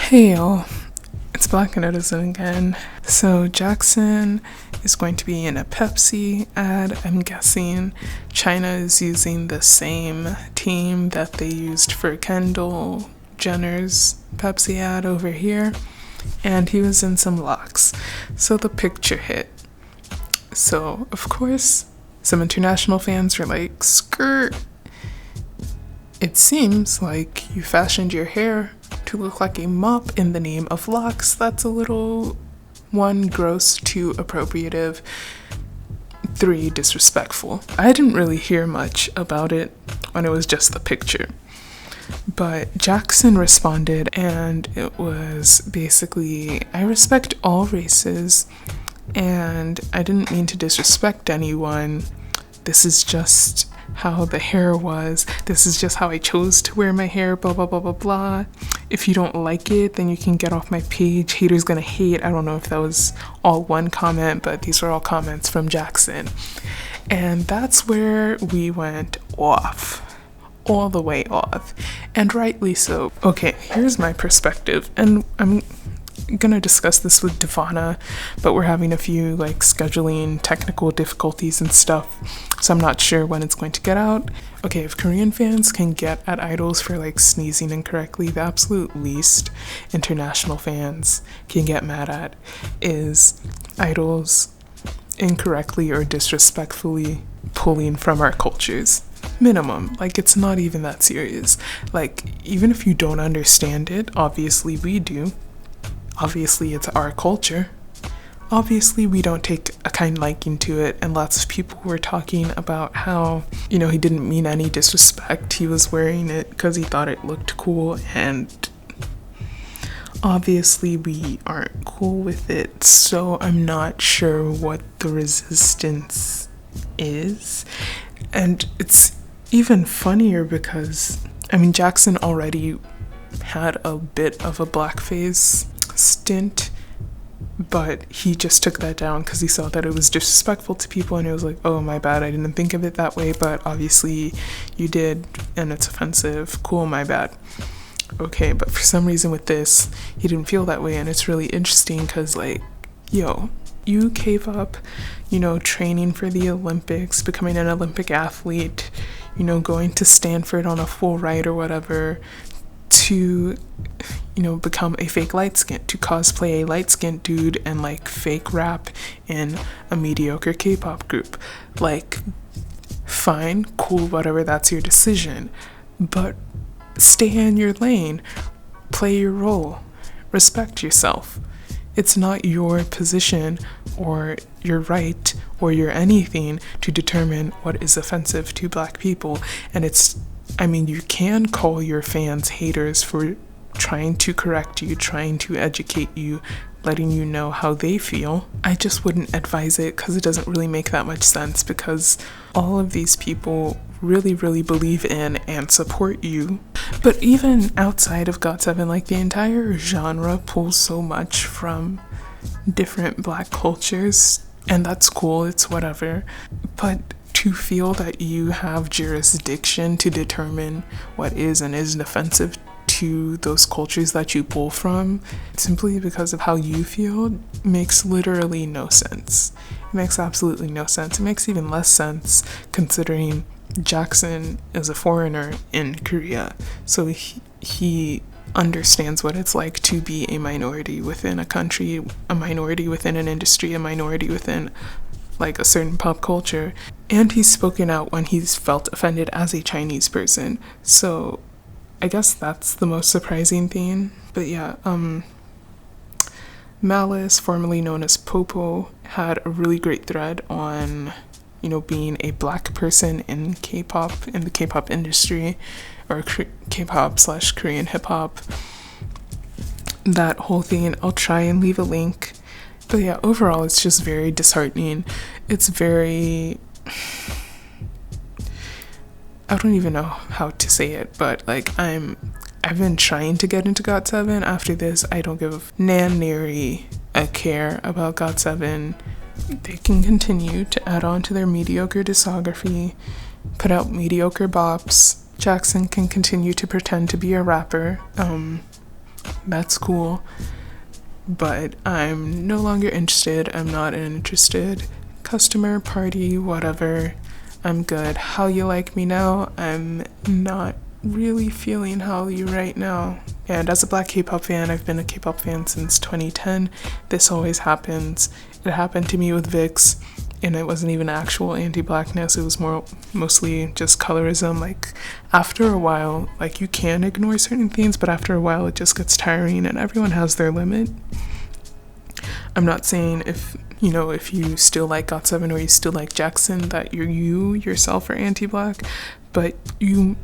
Hey y'all, it's blacknetizen again. So Jackson is going to be in a Pepsi ad. I'm guessing China is using the same team that they used for Kendall Jenner's Pepsi ad over here. And he was in some locks. So the picture hit. So of course, some international fans were like, skirt. It seems like you fashioned your hair to look like a mop in the name of locks. That's a little 1, gross, 2, appropriative, 3, disrespectful. I didn't really hear much about it when it was just the picture. But Jackson responded, and it was basically, I respect all races, and I didn't mean to disrespect anyone. This is just how the hair was. This is just how I chose to wear my hair, blah, blah, blah, blah, blah. If you don't like it, then you can get off my page. Haters gonna hate. I don't know if that was all one comment, but these were all comments from Jackson. And that's where we went off. All the way off. And rightly so. Okay, here's my perspective. And I'm gonna discuss this with Devana, but we're having a few scheduling technical difficulties and stuff, so I'm not sure when it's going to get out. Okay, if Korean fans can get at idols for sneezing incorrectly, the absolute least international fans can get mad at is idols incorrectly or disrespectfully pulling from our cultures. Minimum. It's not even that serious. Even if you don't understand it, obviously we do. Obviously, it's our culture. Obviously, we don't take a kind liking to it, and lots of people were talking about how, he didn't mean any disrespect. He was wearing it because he thought it looked cool, and obviously we aren't cool with it, so I'm not sure what the resistance is. And it's even funnier because, Jackson already had a bit of a blackface stint, but he just took that down because he saw that it was disrespectful to people, and it was like, oh, my bad, I didn't think of it that way, but obviously you did, and it's offensive. Cool, my bad. Okay, but for some reason with this, he didn't feel that way, and it's really interesting because, you gave up, training for the Olympics, becoming an Olympic athlete, going to Stanford on a full ride or whatever, to become a fake light-skinned, to cosplay a light-skinned dude and fake rap in a mediocre K-pop group. Fine, cool, whatever, that's your decision, but stay in your lane, play your role, respect yourself. It's not your position or your right or your anything to determine what is offensive to Black people. And you can call your fans haters for trying to correct you, trying to educate you, letting you know how they feel. I just wouldn't advise it because it doesn't really make that much sense, because all of these people really, really believe in and support you. But even outside of GOT7, the entire genre pulls so much from different Black cultures, and that's cool, it's whatever. But to feel that you have jurisdiction to determine what is and isn't offensive to those cultures that you pull from simply because of how you feel makes literally no sense. It makes absolutely no sense. It makes even less sense considering Jackson is a foreigner in Korea, so he understands what it's like to be a minority within a country, a minority within an industry, a minority within a certain pop culture, and he's spoken out when he's felt offended as a Chinese person. So I guess that's the most surprising thing. But yeah, Malice, formerly known as Popo, had a really great thread on being a Black person in K-pop, in the K-pop industry, or K-pop/Korean hip-hop. That whole thing, I'll try and leave a link. But yeah, overall, it's just very disheartening. It's very... I don't even know how to say it, but I've been trying to get into GOT7. After this, I don't give nary a care about GOT7. They can continue to add on to their mediocre discography, put out mediocre bops. Jackson can continue to pretend to be a rapper. That's cool. But I'm no longer interested. I'm not an interested customer, party, whatever. I'm good. How you like me now? I'm not really feeling how you right now. And as a black K-pop fan, I've been a K-pop fan since 2010. This always happens. It happened to me with VIX, and it wasn't even actual anti-blackness. It was mostly just colorism. Like, after a while, like, you can ignore certain things, but after a while it just gets tiring, and everyone has their limit. I'm not saying if you still like GOT7 or you still like Jackson that you yourself are anti-black, but you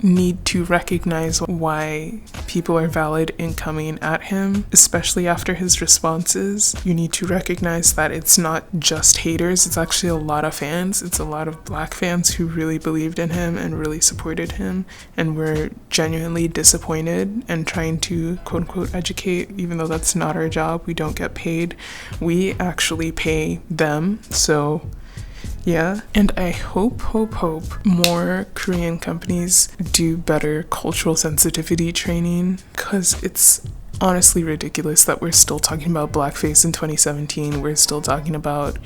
need to recognize why people are valid in coming at him, especially after his responses. You need to recognize that it's not just haters, it's actually a lot of fans. It's a lot of black fans who really believed in him and really supported him and were genuinely disappointed and trying to quote unquote educate, even though that's not our job. We don't get paid. We actually pay them. So yeah, and I hope more Korean companies do better cultural sensitivity training, because it's honestly ridiculous that we're still talking about blackface in 2017. We're still talking about,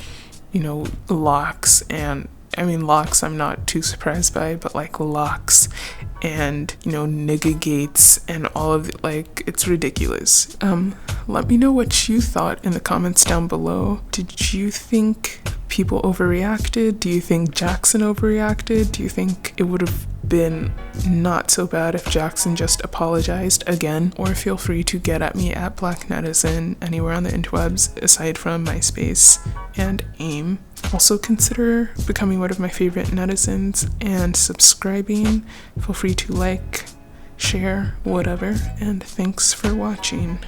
locks, and I mean, locks I'm not too surprised by, but like locks and, nigga gates and all of it, like, it's ridiculous. Let me know what you thought in the comments down below. Did you think people overreacted? Do you think Jackson overreacted? Do you think it would have been not so bad if Jackson just apologized again? Or feel free to get at me at blacknetizen anywhere on the interwebs aside from MySpace and AIM. Also consider becoming one of my favorite netizens and subscribing. Feel free to like, share, whatever, and thanks for watching.